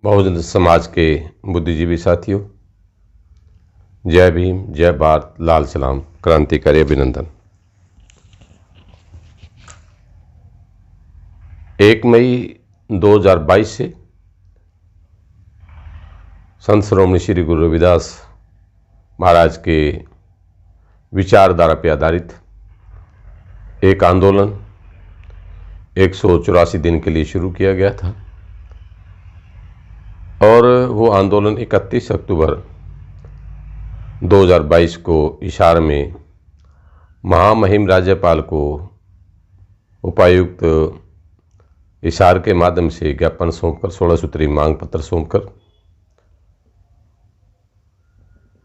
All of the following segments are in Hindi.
बहुजन समाज के बुद्धिजीवी साथियों, जय भीम, जय भारत, लाल सलाम, क्रांतिकारी अभिनंदन। 1 मई 2022 से संत श्रोमणी श्री गुरु रविदास महाराज के विचारधारा पर आधारित एक आंदोलन 184 दिन के लिए शुरू किया गया था और वो आंदोलन 31 अक्टूबर 2022 को हिसार में महामहिम राज्यपाल को उपायुक्त हिसार के माध्यम से ज्ञापन सौंपकर 16 सूत्री मांग पत्र सौंपकर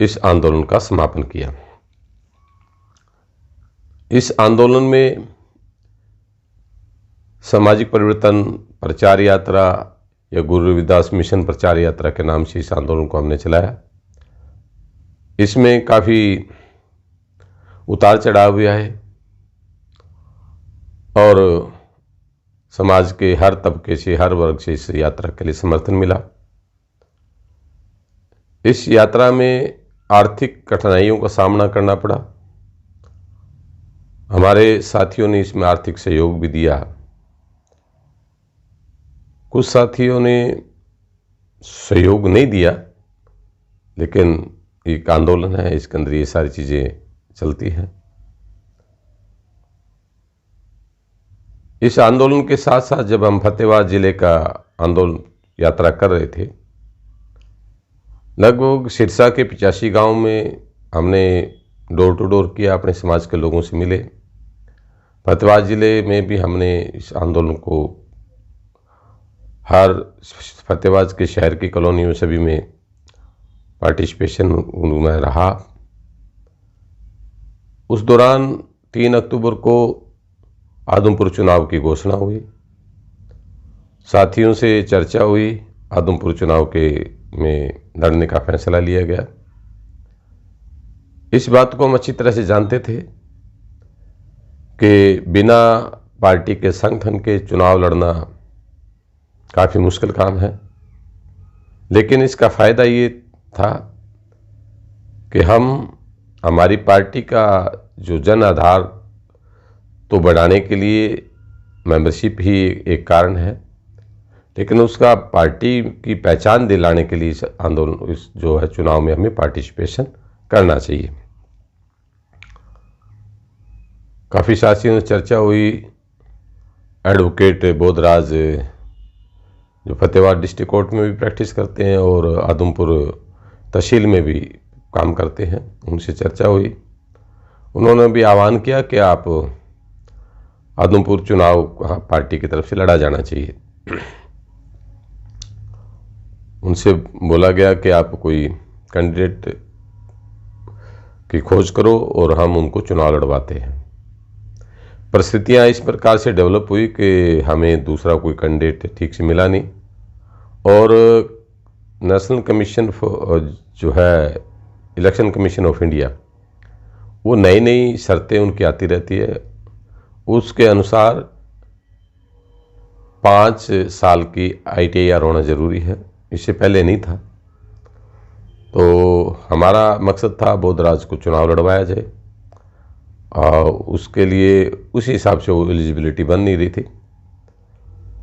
इस आंदोलन का समापन किया। इस आंदोलन में सामाजिक परिवर्तन प्रचार यात्रा या गुरु रविदास मिशन प्रचार यात्रा के नाम से इस आंदोलन को हमने चलाया। इसमें काफ़ी उतार चढ़ाव हुआ है और समाज के हर तबके से, हर वर्ग से इस यात्रा के लिए समर्थन मिला। इस यात्रा में आर्थिक कठिनाइयों का सामना करना पड़ा। हमारे साथियों ने इसमें आर्थिक सहयोग भी दिया। कुछ साथियों ने सहयोग नहीं दिया, लेकिन एक आंदोलन है, इसके अंदर ये सारी चीज़ें चलती हैं। इस आंदोलन के साथ साथ जब हम फतेहाबाद जिले का आंदोलन यात्रा कर रहे थे, लगभग सिरसा के 85 गांव में हमने डोर टू डोर किया, अपने समाज के लोगों से मिले। फतेहाबाद जिले में भी हमने इस आंदोलन को हर फतेहाबाद के शहर की कॉलोनियों सभी में पार्टिसिपेशन में रहा। उस दौरान 3 अक्टूबर को आदमपुर चुनाव की घोषणा हुई। साथियों से चर्चा हुई, आदमपुर चुनाव के में लड़ने का फैसला लिया गया। इस बात को हम अच्छी तरह से जानते थे कि बिना पार्टी के संगठन के चुनाव लड़ना काफ़ी मुश्किल काम है, लेकिन इसका फ़ायदा ये था कि हमारी पार्टी का जो जन आधार तो बढ़ाने के लिए मेंबरशिप ही एक कारण है, लेकिन उसका पार्टी की पहचान दिलाने के लिए इस आंदोलन, इस जो है चुनाव में हमें पार्टिसिपेशन करना चाहिए। काफ़ी साथियों से चर्चा हुई। एडवोकेट बोधराज जो फतेहाबाद डिस्ट्रिक्ट कोर्ट में भी प्रैक्टिस करते हैं और आदमपुर तहसील में भी काम करते हैं, उनसे चर्चा हुई। उन्होंने भी आह्वान किया कि आप आदमपुर चुनाव पार्टी की तरफ से लड़ा जाना चाहिए। उनसे बोला गया कि आप कोई कैंडिडेट की खोज करो और हम उनको चुनाव लड़वाते हैं। परिस्थितियाँ इस प्रकार से डेवलप हुई कि हमें दूसरा कोई कैंडिडेट ठीक से मिला नहीं और नेशनल कमीशन जो है इलेक्शन कमीशन ऑफ इंडिया, वो नई नई शर्तें उनकी आती रहती है। उसके अनुसार 5 साल की ITIR होना ज़रूरी है, इससे पहले नहीं था। तो हमारा मकसद था बोधराज को चुनाव लड़वाया जाए और उसके लिए उसी हिसाब से वो एलिजिबिलिटी बन नहीं रही थी।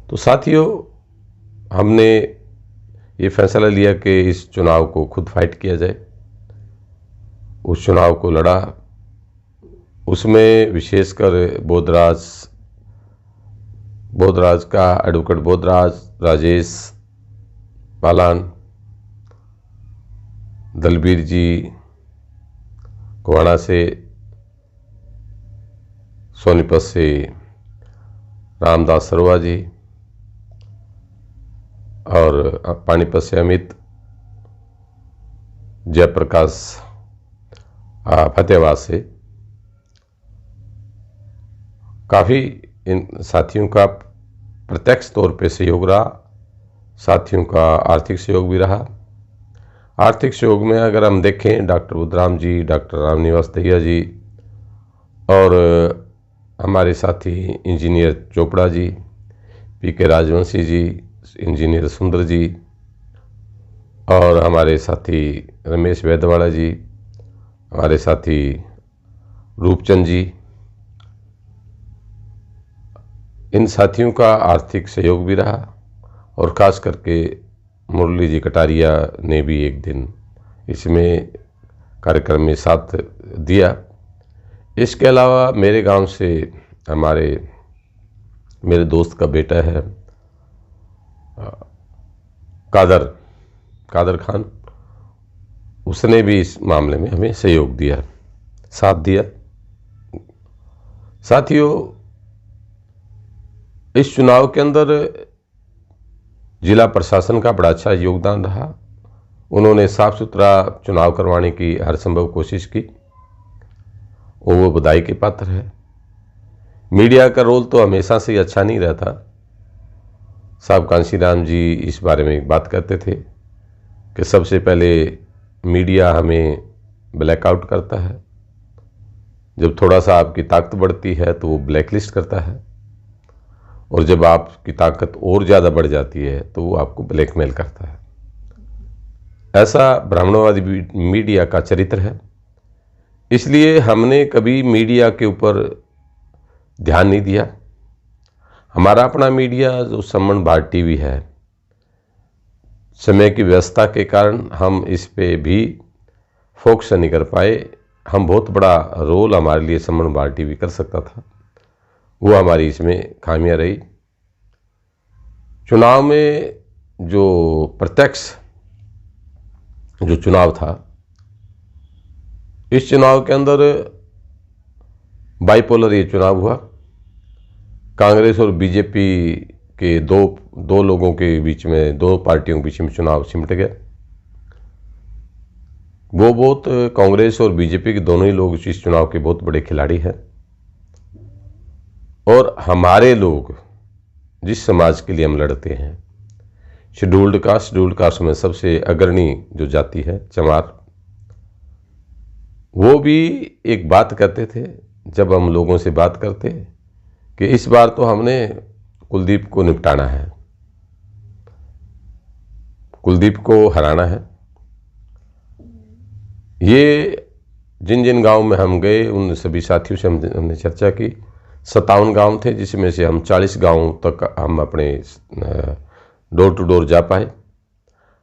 तो साथियों, हमने ये फैसला लिया कि इस चुनाव को खुद फाइट किया जाए। उस चुनाव को लड़ा। उसमें विशेषकर बोधराज का एडवोकेट बोधराज, राजेश पालान, दलबीर जी कुवाड़ा से, सोनीपत से रामदास सरवा जी और पानीपत से अमित, जयप्रकाश फतेहाबाद से, काफ़ी इन साथियों का प्रत्यक्ष तौर पे सहयोग रहा। साथियों का आर्थिक सहयोग भी रहा। आर्थिक सहयोग में अगर हम देखें, डॉक्टर बुद्धराम जी, डॉक्टर रामनिवास दहिया जी और हमारे साथी इंजीनियर चोपड़ा जी, PK राजवंशी जी, इंजीनियर सुंदर जी, और हमारे साथी रमेश वैदवाड़ा जी, हमारे साथी रूपचंद जी, इन साथियों का आर्थिक सहयोग भी रहा और ख़ास करके मुरली जी कटारिया ने भी एक दिन इसमें कार्यक्रम में साथ दिया। इसके अलावा मेरे गांव से मेरे दोस्त का बेटा है कादर खान, उसने भी इस मामले में हमें सहयोग दिया, साथ दिया। साथियों, इस चुनाव के अंदर जिला प्रशासन का बड़ा अच्छा योगदान रहा। उन्होंने साफ सुथरा चुनाव करवाने की हर संभव कोशिश की और वो बधाई के पात्र है। मीडिया का रोल तो हमेशा से ही अच्छा नहीं रहता। साहब कांशीराम जी इस बारे में एक बात कहते थे कि सबसे पहले मीडिया हमें ब्लैकआउट करता है, जब थोड़ा सा आपकी ताकत बढ़ती है तो वो ब्लैकलिस्ट करता है, और जब आपकी ताकत और ज़्यादा बढ़ जाती है तो वो आपको ब्लैकमेल करता है। ऐसा ब्राह्मणवादी मीडिया का चरित्र है। इसलिए हमने कभी मीडिया के ऊपर ध्यान नहीं दिया। हमारा अपना मीडिया जो समन भारत टीवी है, समय की व्यवस्था के कारण हम इस पे भी फोकस नहीं कर पाए। हम बहुत बड़ा रोल हमारे लिए समन भारत टीवी कर सकता था, वो हमारी इसमें खामियां रही। चुनाव में जो प्रत्यक्ष जो चुनाव था, इस चुनाव के अंदर बाइपोलर ये चुनाव हुआ। कांग्रेस और बीजेपी के दो लोगों के बीच में, दो पार्टियों के बीच में चुनाव सिमट गया। वो बहुत कांग्रेस और बीजेपी के दोनों ही लोग इस चुनाव के बहुत बड़े खिलाड़ी हैं। और हमारे लोग जिस समाज के लिए हम लड़ते हैं, शेड्यूल्ड कास्ट में सबसे अग्रणी जो जाति है चमार, वो भी एक बात कहते थे जब हम लोगों से बात करते कि इस बार तो हमने कुलदीप को निपटाना है, कुलदीप को हराना है। ये जिन जिन गांव में हम गए उन सभी साथियों से हमने चर्चा की। 57 गांव थे, जिसमें से हम 40 गांवों तक हम अपने डोर टू डोर जा पाए।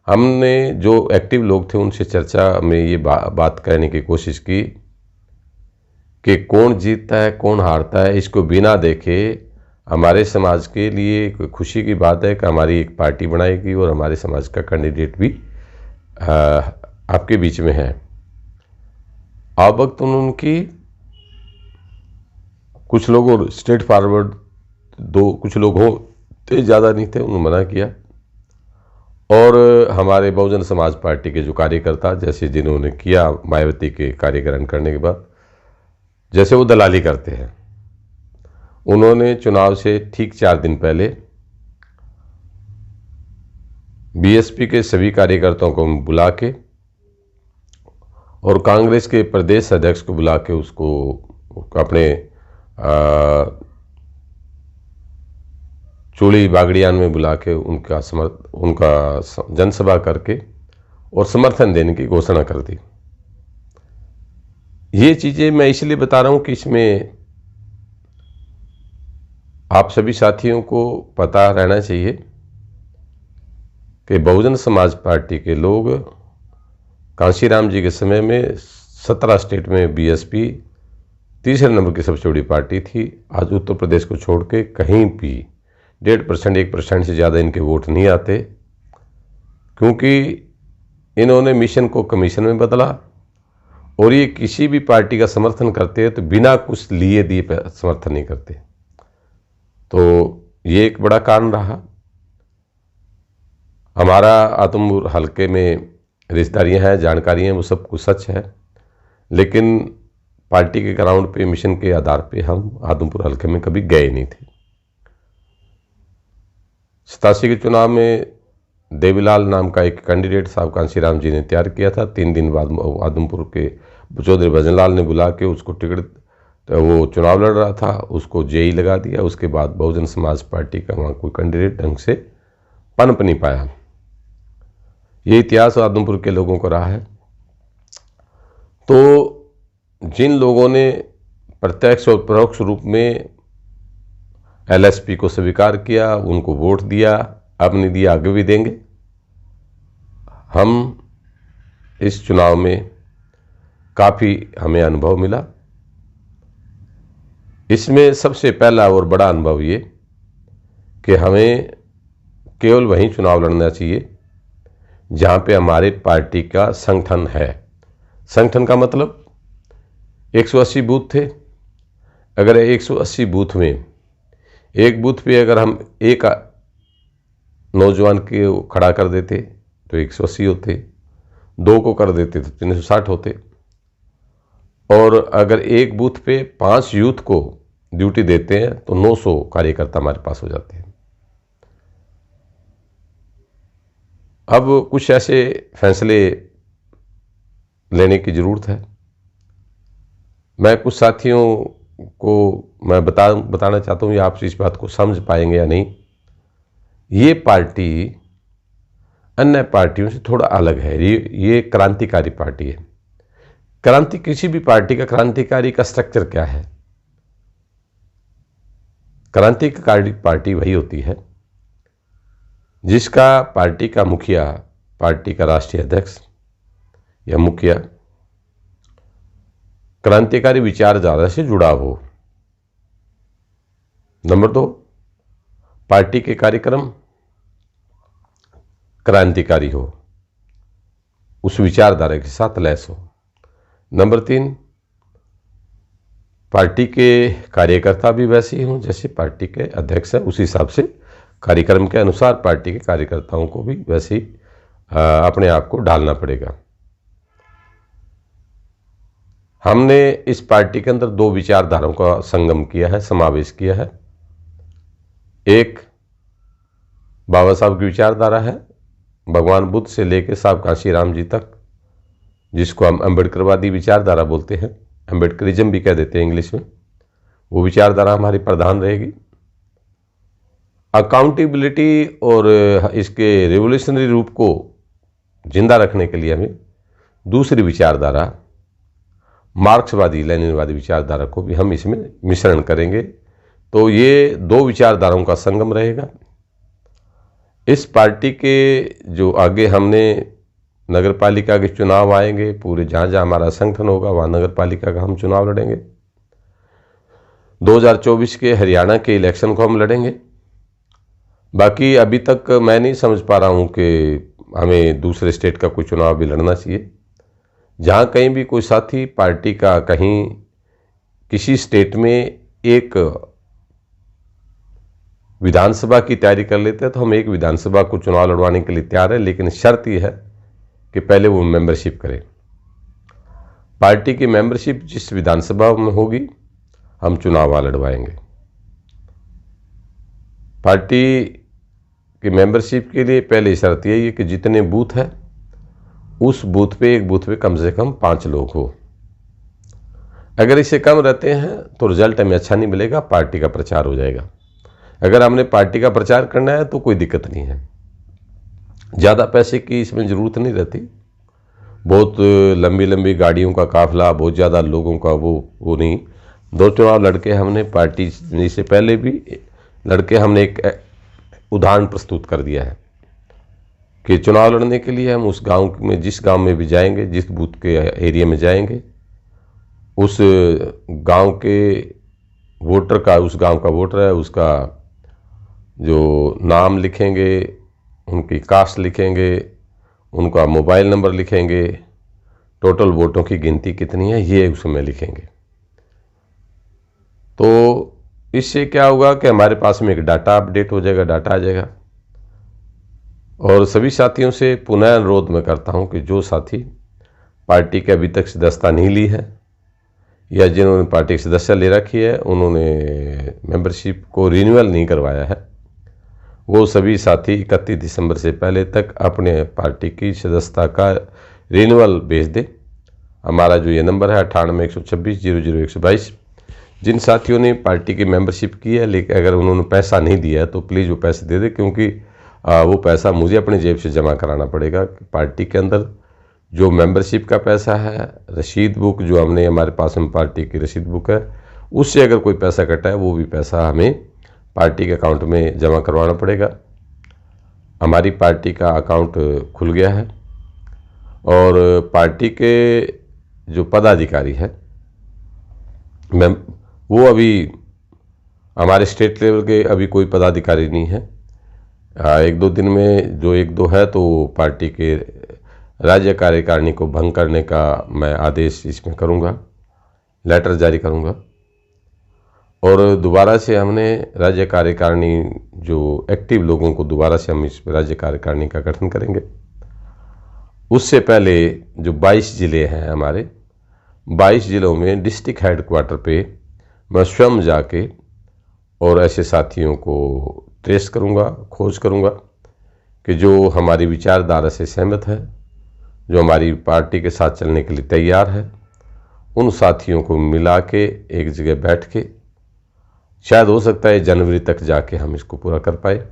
हमने जो एक्टिव लोग थे उनसे चर्चा में ये बात कहने की कोशिश की कि कौन जीतता है कौन हारता है इसको बिना देखे हमारे समाज के लिए खुशी की बात है कि हमारी एक पार्टी बनाएगी और हमारे समाज का कैंडिडेट भी आपके बीच में है। अब वक्त उनकी कुछ लोग और स्ट्रेट फॉरवर्ड कुछ लोग होते ज़्यादा नहीं थे, उन्होंने मना किया। और हमारे बहुजन समाज पार्टी के जो कार्यकर्ता, जैसे जिन्होंने किया मायावती के कार्यकरण करने के बाद, जैसे वो दलाली करते हैं, उन्होंने चुनाव से ठीक 4 दिन पहले बीएसपी के सभी कार्यकर्ताओं को बुला के और कांग्रेस के प्रदेश अध्यक्ष को बुला के उसको अपने चूड़ी बागड़ियान में बुला के उनका जनसभा करके और समर्थन देने की घोषणा कर दी। ये चीज़ें मैं इसलिए बता रहा हूँ कि इसमें आप सभी साथियों को पता रहना चाहिए कि बहुजन समाज पार्टी के लोग कांशीराम जी के समय में 17 स्टेट में बीएसपी तीसरे नंबर की सबसे बड़ी पार्टी थी। आज उत्तर प्रदेश को छोड़ के कहीं भी 1.5% 1% से ज़्यादा इनके वोट नहीं आते, क्योंकि इन्होंने मिशन को कमीशन में बदला और ये किसी भी पार्टी का समर्थन करते हैं तो बिना कुछ लिए दिए समर्थन नहीं करते। तो ये एक बड़ा कारण रहा। हमारा आदमपुर हल्के में रिश्तेदारियाँ हैं, जानकारियाँ हैं, वो सब कुछ सच है, लेकिन पार्टी के ग्राउंड पे मिशन के आधार पे हम आदमपुर हल्के में कभी गए नहीं थे। 87 के चुनाव में देवीलाल नाम का एक कैंडिडेट साहब कांशीराम जी ने तैयार किया था। 3 दिन बाद आदमपुर के चौधरी भजनलाल ने बुला के उसको टिकट, तो वो चुनाव लड़ रहा था, उसको जेई लगा दिया। उसके बाद बहुजन समाज पार्टी का वहाँ कोई कैंडिडेट ढंग से पनप नहीं पाया। ये इतिहास आदमपुर के लोगों को रहा है। तो जिन लोगों ने प्रत्यक्ष और परोक्ष रूप में एलएसपी को स्वीकार किया, उनको वोट दिया, अब नहीं दिया, आगे भी देंगे। हम इस चुनाव में काफ़ी हमें अनुभव मिला। इसमें सबसे पहला और बड़ा अनुभव ये कि हमें केवल वहीं चुनाव लड़ना चाहिए जहाँ पे हमारे पार्टी का संगठन है। संगठन का मतलब 180 बूथ थे। अगर 180 बूथ में एक बूथ पे अगर हम एक नौजवान को खड़ा कर देते तो 180 होते, 2 को कर देते तो 360 होते, और अगर एक बूथ पे 5 यूथ को ड्यूटी देते हैं तो 900 कार्यकर्ता हमारे पास हो जाते हैं। अब कुछ ऐसे फैसले लेने की ज़रूरत है। मैं कुछ साथियों को मैं बताना चाहता हूँ, या आप इस बात को समझ पाएंगे या नहीं। ये पार्टी अन्य पार्टियों से थोड़ा अलग है। ये क्रांतिकारी पार्टी है। किसी भी पार्टी का क्रांतिकारी का स्ट्रक्चर क्या है? क्रांतिकारी पार्टी वही होती है जिसका पार्टी का मुखिया, पार्टी का राष्ट्रीय अध्यक्ष या मुखिया क्रांतिकारी विचारधारा से जुड़ा हो। नंबर 2, पार्टी के कार्यक्रम क्रांतिकारी हो, उस विचारधारा के साथ लैस हो। नंबर 3, पार्टी के कार्यकर्ता भी वैसे ही हों जैसे पार्टी के अध्यक्ष हैं, उस हिसाब से कार्यक्रम के अनुसार पार्टी के कार्यकर्ताओं को भी वैसे ही अपने आप को ढालना पड़ेगा। हमने इस पार्टी के अंदर 2 विचारधाराओं का संगम किया है, समावेश किया है। एक बाबा साहब की विचारधारा है, भगवान बुद्ध से लेकर साहब कांशीराम जी तक, जिसको हम अम्बेडकरवादी विचारधारा बोलते हैं, अम्बेडकरिज्म भी कह देते हैं इंग्लिश में। वो विचारधारा हमारी प्रधान रहेगी। अकाउंटेबिलिटी और इसके रेवोल्यूशनरी रूप को जिंदा रखने के लिए हमें दूसरी विचारधारा, मार्क्सवादी लेनिनवादी विचारधारा को भी हम इसमें मिश्रण करेंगे। तो ये 2 विचारधाराओं का संगम रहेगा। इस पार्टी के जो आगे हमने नगर पालिका के चुनाव आएंगे, पूरे जहाँ जहाँ हमारा संगठन होगा वहाँ नगर पालिका का हम चुनाव लड़ेंगे। 2024 के हरियाणा के इलेक्शन को हम लड़ेंगे। बाकी अभी तक मैं नहीं समझ पा रहा हूँ कि हमें दूसरे स्टेट का कोई चुनाव भी लड़ना चाहिए। जहाँ कहीं भी कोई साथी पार्टी का कहीं किसी स्टेट में एक विधानसभा की तैयारी कर लेते हैं तो हम एक विधानसभा को चुनाव लड़वाने के लिए तैयार है, लेकिन शर्त यह है कि पहले वो मेंबरशिप करें। पार्टी की मेंबरशिप जिस विधानसभा में होगी हम चुनाव वहाँ लड़वाएंगे। पार्टी की मेंबरशिप के लिए पहले शर्त यही है कि जितने बूथ है उस बूथ पे एक बूथ पे कम से कम 5 लोग हो। अगर इससे कम रहते हैं तो रिजल्ट हमें अच्छा नहीं मिलेगा, पार्टी का प्रचार हो जाएगा। अगर हमने पार्टी का प्रचार करना है तो कोई दिक्कत नहीं है, ज़्यादा पैसे की इसमें ज़रूरत नहीं रहती। बहुत लंबी लंबी गाड़ियों का काफिला, बहुत ज़्यादा लोगों का वो नहीं। 2 चुनाव लड़के हमने पार्टी से पहले भी लड़के हमने एक उदाहरण प्रस्तुत कर दिया है कि चुनाव लड़ने के लिए हम उस गांव में, जिस गांव में भी जाएंगे, जिस बूथ के एरिया में जाएंगे, उस गांव के वोटर का, उस गांव का वोटर है उसका जो नाम लिखेंगे, उनकी कास्ट लिखेंगे, उनका मोबाइल नंबर लिखेंगे, टोटल वोटों की गिनती कितनी है ये उसमें लिखेंगे। तो इससे क्या होगा कि हमारे पास में एक डाटा अपडेट हो जाएगा, डाटा आ जाएगा। और सभी साथियों से पुनः अनुरोध मैं करता हूं कि जो साथी पार्टी के अभी तक सदस्यता नहीं ली है या जिन्होंने पार्टी की सदस्य ले रखी है, उन्होंने मेंबरशिप को रिन्यूअल नहीं करवाया है, वो सभी साथी 31 दिसंबर से पहले तक अपने पार्टी की सदस्यता का रिन्यूअल भेज दे। हमारा जो ये नंबर है 98-126-00-122। जिन साथियों ने पार्टी की मेंबरशिप की है लेकिन अगर उन्होंने पैसा नहीं दिया है तो प्लीज़ वो पैसे दे दे, क्योंकि वो पैसा मुझे अपनी जेब से जमा कराना पड़ेगा। पार्टी के अंदर जो मेंबरशिप का पैसा है, रसीद बुक जो हमने, हमारे पास में पार्टी की रसीद बुक है, उससे अगर कोई पैसा कटा है वो भी पैसा हमें पार्टी के अकाउंट में जमा करवाना पड़ेगा। हमारी पार्टी का अकाउंट खुल गया है और पार्टी के जो पदाधिकारी है वो अभी हमारे स्टेट लेवल के अभी कोई पदाधिकारी नहीं है। 1-2 दिन में जो 1-2 है तो पार्टी के राज्य कार्यकारिणी को भंग करने का मैं आदेश इसमें करूंगा, लेटर जारी करूंगा। और दोबारा से हमने राज्य कार्यकारिणी जो एक्टिव लोगों को दोबारा से हम इस राज्य कार्यकारिणी का गठन करेंगे। उससे पहले जो 22 ज़िले हैं हमारे, 22 ज़िलों में डिस्ट्रिक्ट हेडक्वार्टर पे मैं स्वयं जाके और ऐसे साथियों को ट्रेस करूंगा, खोज करूंगा कि जो हमारी विचारधारा से सहमत है, जो हमारी पार्टी के साथ चलने के लिए तैयार है, उन साथियों को मिला के एक जगह बैठ के शायद हो सकता है जनवरी तक जाके हम इसको पूरा कर पाए।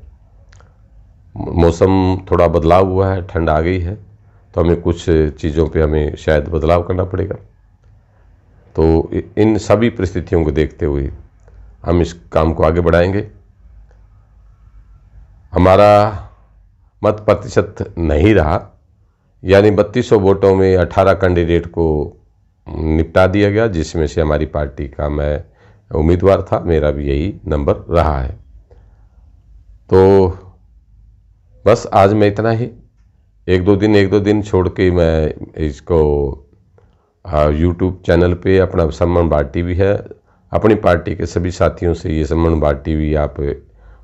मौसम थोड़ा बदलाव हुआ है, ठंड आ गई है, तो हमें कुछ चीज़ों पे हमें शायद बदलाव करना पड़ेगा। तो इन सभी परिस्थितियों को देखते हुए हम इस काम को आगे बढ़ाएंगे। हमारा मत प्रतिशत नहीं रहा, यानी 3200 वोटों में 18 कैंडिडेट को निपटा दिया गया, जिसमें से हमारी पार्टी का मैं उम्मीदवार था, मेरा भी यही नंबर रहा है। तो बस आज मैं इतना ही, एक दो दिन छोड़ के मैं इसको यूट्यूब चैनल पे अपना सम्मान बाढ़ टीवी है, अपनी पार्टी के सभी साथियों से ये सम्मान बाढ़ टीवी आप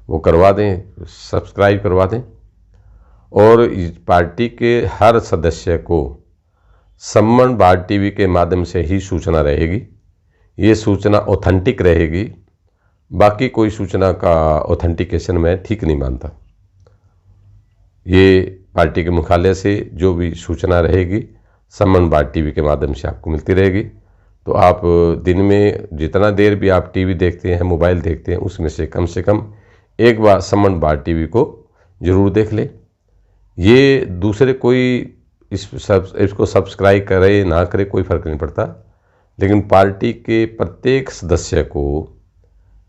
वो करवा दें, सब्सक्राइब करवा दें। और इस पार्टी के हर सदस्य को सम्मान बाढ़ टीवी के माध्यम से ही सूचना रहेगी। ये सूचना ऑथेंटिक रहेगी, बाकी कोई सूचना का ऑथेंटिकेशन मैं ठीक नहीं मानता। ये पार्टी के मुख्यालय से जो भी सूचना रहेगी सम्मान बाढ़ टीवी के माध्यम से आपको मिलती रहेगी। तो आप दिन में जितना देर भी आप टीवी देखते हैं, मोबाइल देखते हैं, उसमें से कम एक बार सम्मान बाढ़ टीवी को ज़रूर देख लें। ये दूसरे कोई इसको सब्सक्राइब करे ना करे कोई फ़र्क नहीं पड़ता, लेकिन पार्टी के प्रत्येक सदस्य को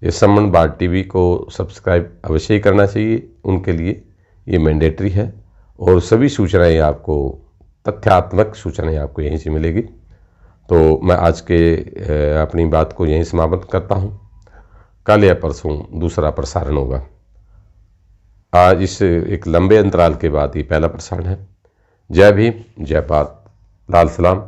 ये सम्मान बाढ़ टीवी को सब्सक्राइब अवश्य ही करना चाहिए। उनके लिए ये मैंडेटरी है और सभी सूचनाएं आपको, तथ्यात्मक सूचनाएं आपको यहीं से मिलेगी। तो मैं आज के अपनी बात को यहीं समाप्त करता हूँ। कल या परसों दूसरा प्रसारण होगा। आज इस एक लंबे अंतराल के बाद ये पहला प्रसारण है। जय भीम, जय भारत, लाल सलाम।